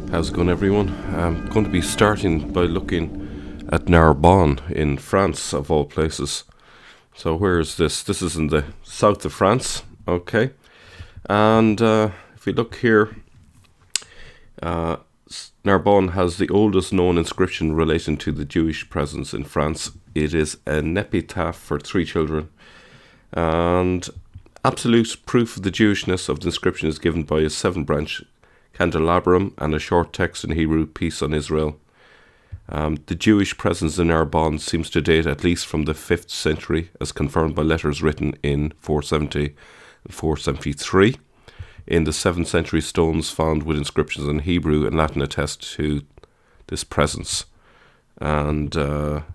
How's it going, everyone? I'm going to be starting by looking at Narbonne in France, of all places. So where is this? This is in the south of France, okay? And if we look here, uh, Narbonne has the oldest known inscription relating to the Jewish presence in France. It is an epitaph for 3 children, and absolute proof of the Jewishness of the inscription is given by a 7-branch candelabrum and a short text in Hebrew, Peace on Israel. The Jewish presence in Narbonne seems to date at least from the 5th century, as confirmed by letters written in 470 and 473. In the 7th century, stones found with inscriptions in Hebrew and Latin attest to this presence. And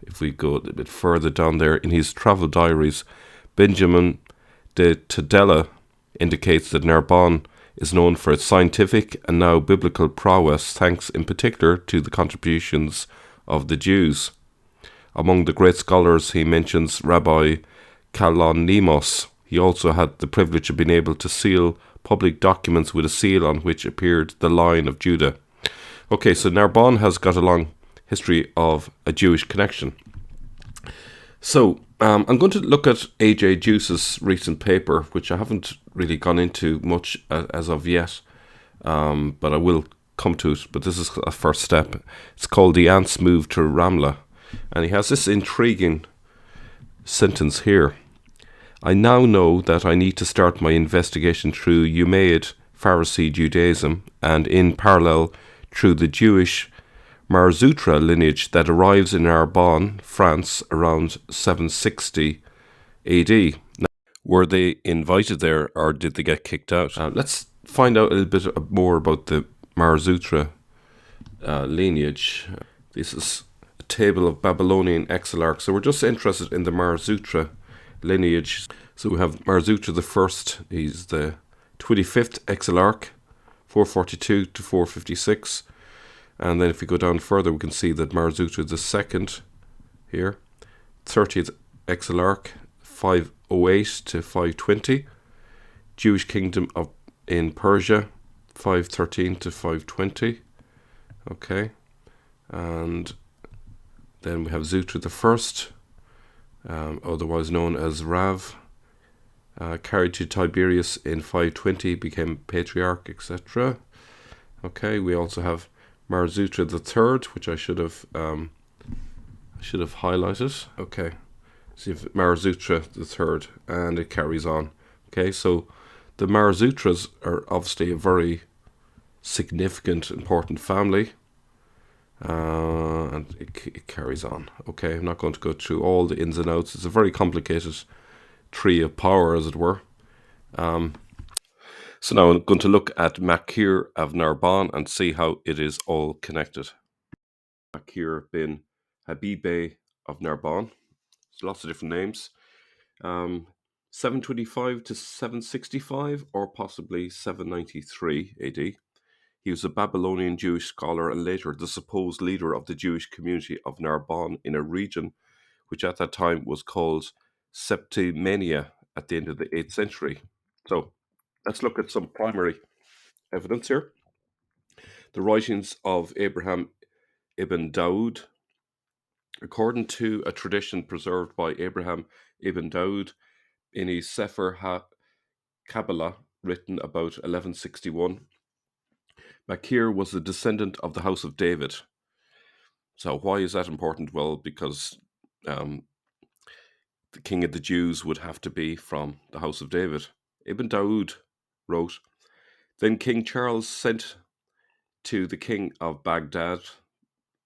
if we go a little bit further down there, in his travel diaries, Benjamin de Tudela indicates that Narbonne is known for its scientific and now biblical prowess, thanks in particular to the contributions of the Jews. Among the great scholars, he mentions Rabbi Kalonimos. He also had the privilege of being able to seal public documents with a seal on which appeared the Lion of Judah. Okay, so Narbonne has got a long history of a Jewish connection. So I'm going to look at AJ Deus's recent paper, which I haven't really gone into much as of yet, but I will come to it. But this is a first step. It's called The Ants Move to Ramla, and he has this intriguing sentence here. I now know that I need to start my investigation through Umayyad Pharisee Judaism and in parallel through the Jewish Marzutra lineage that arrives in Narbonne, France, around 760 AD. Now, were they invited there or did they get kicked out? Let's find out a little bit more about the Marzutra lineage. This is a table of Babylonian exilarchs. So we're just interested in the Marzutra lineage. So we have Marzutra the First. He's the 25th exilarch, 442 to 456. And then if we go down further, we can see that Marzutra the Second here, 30th exilarch, 508 to 520. Jewish kingdom in Persia, 513 to 520. Okay. And then we have Zutra the First, otherwise known as Rav, carried to Tiberius in 520, became patriarch, etc. Okay, we also have Marzutra the Third, which I should have highlighted. Okay, see if Marzutra the Third, and it carries on. Okay, so the Marzutras are obviously a very significant, important family, and it carries on. Okay, I'm not going to go through all the ins and outs. It's a very complicated tree of power, as it were. So now I'm going to look at Makir of Narbonne and see how it is all connected. Makir bin Habibe of Narbonne. There's lots of different names. 725 to 765 or possibly 793 AD. He was a Babylonian Jewish scholar and later the supposed leader of the Jewish community of Narbonne in a region which at that time was called Septimania at the end of the 8th century. So let's look at some primary evidence here. The writings of Abraham ibn Daud. According to a tradition preserved by Abraham ibn Daud in his Sefer HaKabbalah, written about 1161, Makir was a descendant of the house of David. So why is that important? Well, because the king of the Jews would have to be from the house of David. Ibn Daud wrote, then King Charles sent to the king of Baghdad,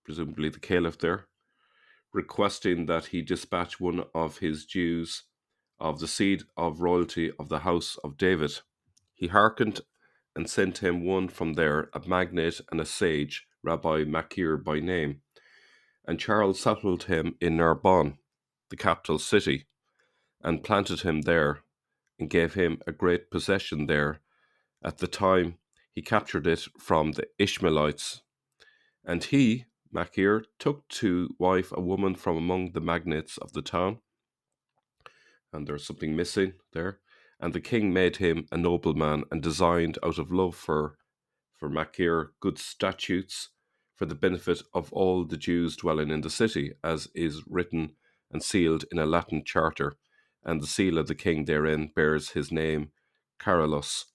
presumably the caliph there, requesting that he dispatch one of his Jews of the seed of royalty of the house of David. He hearkened and sent him one from there, a magnate and a sage, Rabbi Makir by name. And Charles settled him in Narbonne, the capital city, and planted him there, and gave him a great possession there. At the time, he captured it from the Ishmaelites. And he, Makir, took to wife a woman from among the magnates of the town. And there's something missing there. And the king made him a nobleman and designed out of love for for Makir good statutes for the benefit of all the Jews dwelling in the city, as is written and sealed in a Latin charter, and the seal of the king therein bears his name, Carolus,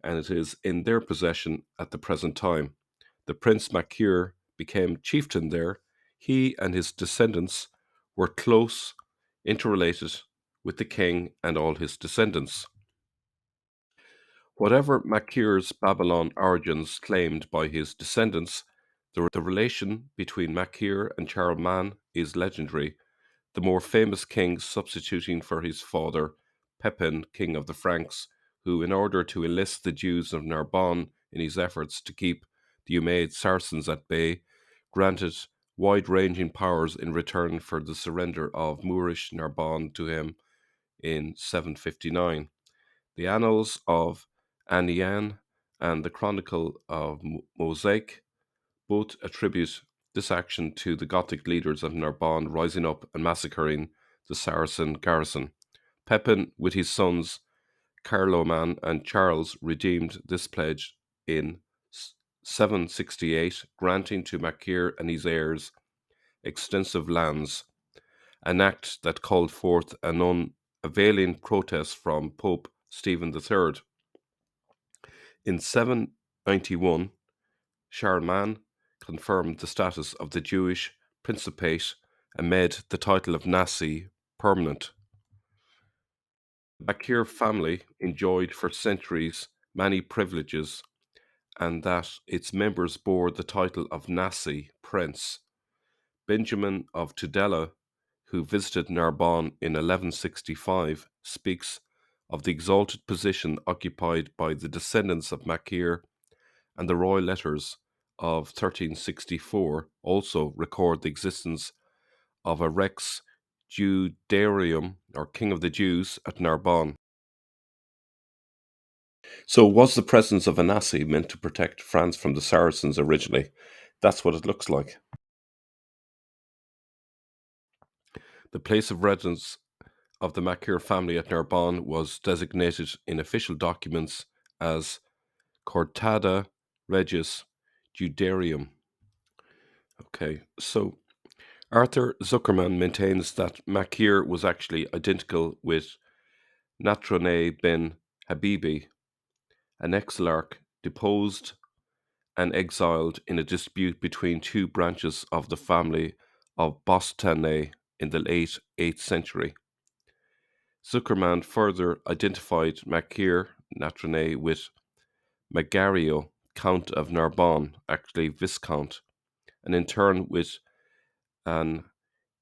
and it is in their possession at the present time. The Prince Makir became chieftain there. He and his descendants were close interrelated with the king and all his descendants. Whatever Makir's Babylon origins claimed by his descendants, the relation between Makir and Charlemagne is legendary, the more famous king substituting for his father, Pepin, king of the Franks, who, in order to enlist the Jews of Narbonne in his efforts to keep the Umayyad Saracens at bay, granted wide-ranging powers in return for the surrender of Moorish Narbonne to him in 759. The Annals of Anian and the Chronicle of Mosaic both attribute this action to the Gothic leaders of Narbonne rising up and massacring the Saracen garrison. Pepin, with his sons Carloman and Charles, redeemed this pledge in 768, granting to Makir and his heirs extensive lands, an act that called forth an unavailing protest from Pope Stephen III. In 791, Charlemagne confirmed the status of the Jewish Principate and made the title of Nasi permanent. The Bakir family enjoyed for centuries many privileges, and that its members bore the title of Nasi, Prince. Benjamin of Tudela, who visited Narbonne in 1165, speaks of the exalted position occupied by the descendants of Makir, and the royal letters of 1364 also record the existence of a Rex Judaium, or King of the Jews, at Narbonne. So, was the presence of a Nasi meant to protect France from the Saracens originally? That's what it looks like. The place of residence of the Makir family at Narbonne was designated in official documents as Cortada Regis Judaium. Okay, so Arthur Zuckerman maintains that Makir was actually identical with Natrone ben Habibi, an exilarch deposed and exiled in a dispute between two branches of the family of Bostane in the late 8th century. Zuckerman further identified Makir Natrone with Magario, Count of Narbonne, actually Viscount, and in turn with an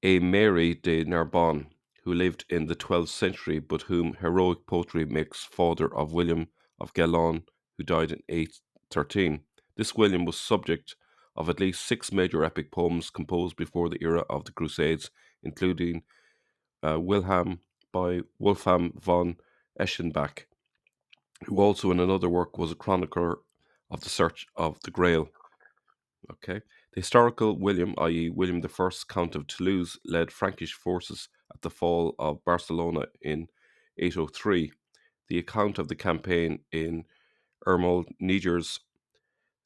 Mary de Narbonne, who lived in the 12th century but whom heroic poetry makes father of William of Gellon, who died in 813. This William was subject of at least 6 major epic poems composed before the era of the Crusades, including Wilhelm by Wolfram von Eschenbach, who also in another work was a chronicler of the search of the Grail. Okay. The historical William, i.e., William I, Count of Toulouse, led Frankish forces at the fall of Barcelona in 803. The account of the campaign in Ermol Niger's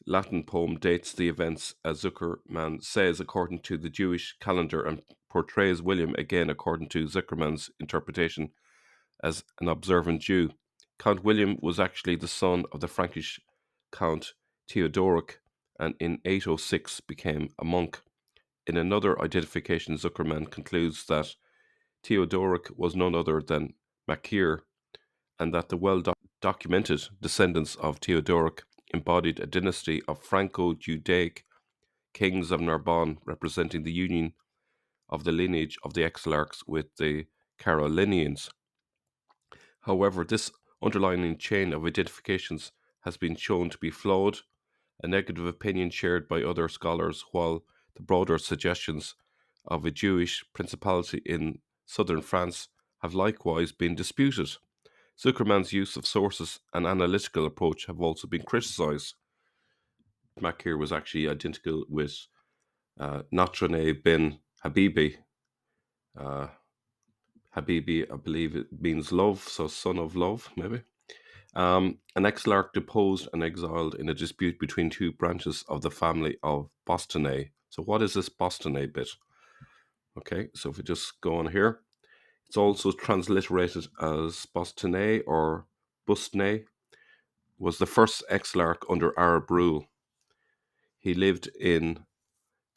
Latin poem dates the events, as Zuckerman says, according to the Jewish calendar, and portrays William, again according to Zuckerman's interpretation, as an observant Jew. Count William was actually the son of the Frankish Count Theodoric, and in 806 became a monk. In another identification, Zuckerman concludes that Theodoric was none other than Makir, and that the well-documented descendants of Theodoric embodied a dynasty of Franco-Judaic kings of Narbonne, representing the union of the lineage of the exilarchs with the Carolinians. However, this underlying chain of identifications has been shown to be flawed, a negative opinion shared by other scholars, while the broader suggestions of a Jewish principality in southern France have likewise been disputed. Zuckerman's use of sources and analytical approach have also been criticised. Makir was actually identical with Natrone bin Habibi. Habibi, I believe it means love, so son of love, maybe. An exilarch deposed and exiled in a dispute between two branches of the family of Bostonais. So what is this Bostonais bit? Okay, so if we just go on here, it's also transliterated as Bostonais or Bustnais, was the first exilarch under Arab rule. He lived in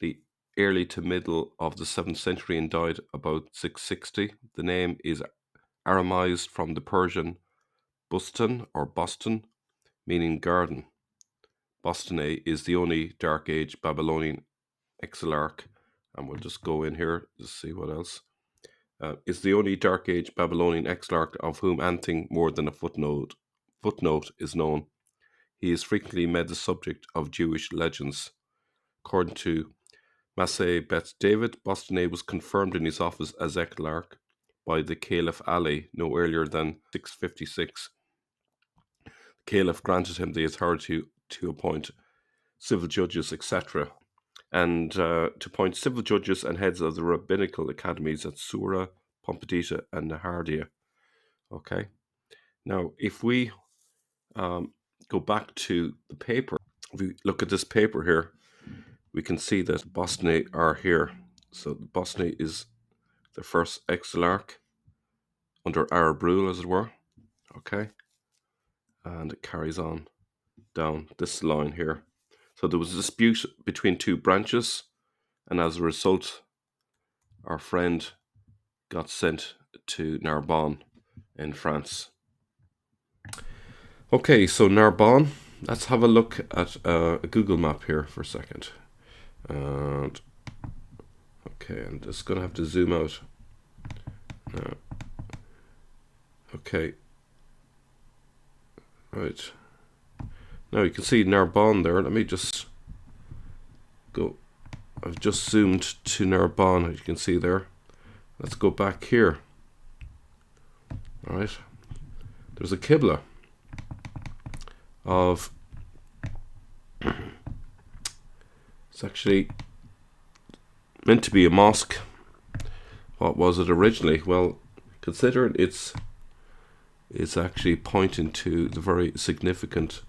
the early to middle of the 7th century and died about 660. The name is Aramized from the Persian Bustan or Boston, meaning garden. Bostonais is the only Dark Age Babylonian exilarch, and we'll just go in here to see what else. Is the only Dark Age Babylonian exilarch of whom anything more than a footnote is known. He is frequently made the subject of Jewish legends. According to Massey Bet David, Bostonais was confirmed in his office as exilarch by the Caliph Ali no earlier than 656. The Caliph granted him the authority to appoint civil judges, etc., and to appoint civil judges and heads of the rabbinical academies at Sura, Pompedita, and Nahardia. Okay. Now, if we go back to the paper, if we look at this paper here, we can see that Bostonais are here. So the Bostonais is the first exilarch under Arab rule, as it were. Okay. And it carries on down this line here. So there was a dispute between two branches, and as a result, our friend got sent to Narbonne in France. Okay, so Narbonne, let's have a look at a Google map here for a second. And okay, I'm just going to have to zoom out. Okay. Right. Now you can see Narbonne there. Let me just go. I've just zoomed to Narbonne, as you can see there. Let's go back here. All right. There's a Qibla of, it's actually meant to be a mosque. What was it originally? Well, consider it's actually pointing to the very significant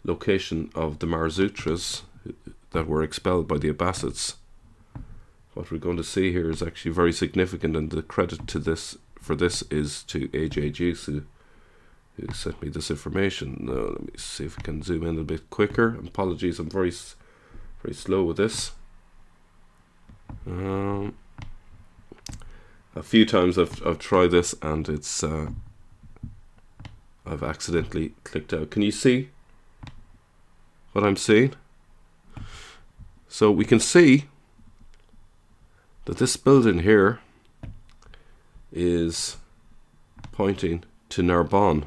location of the Marzutras that were expelled by the Abbasids. What we're going to see here is actually very significant, and the credit to this for this is to AJ Deus, who sent me this information. Let me see if I can zoom in a bit quicker. Apologies, I'm very slow with this. A few times I've tried this, and it's I've accidentally clicked out. Can you see what I'm seeing? So we can see that this building here is pointing to Narbonne.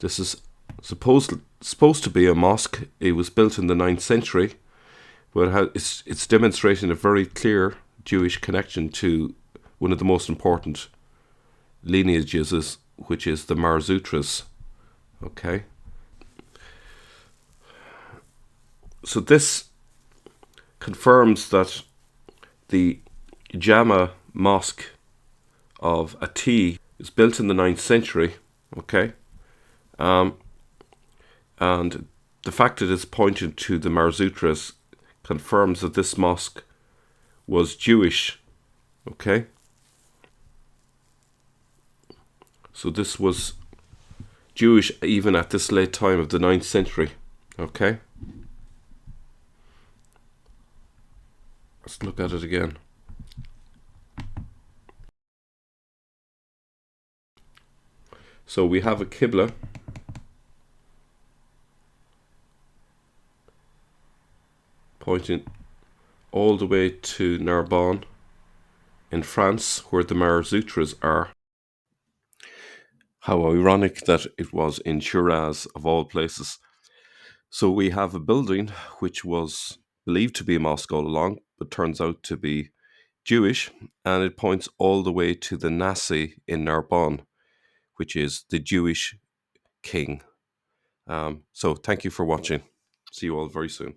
This is supposed to be a mosque. It was built in the 9th century, but it's demonstrating a very clear Jewish connection to one of the most important lineages, which is the Marzutras. Okay. So this confirms that the Jama mosque of Atigh is built in the 9th century. Okay. And the fact that it's pointed to the Marzutras confirms that this mosque was Jewish. Okay. So this was Jewish even at this late time of the 9th century. Okay. Let's look at it again. So we have a Qibla pointing all the way to Narbonne in France, where the Marzutras are. How ironic that it was in Shiraz, of all places. So we have a building which was believed to be a mosque all along, but turns out to be Jewish, and it points all the way to the Nasi in Narbonne, which is the Jewish king. So thank you for watching. See you all very soon.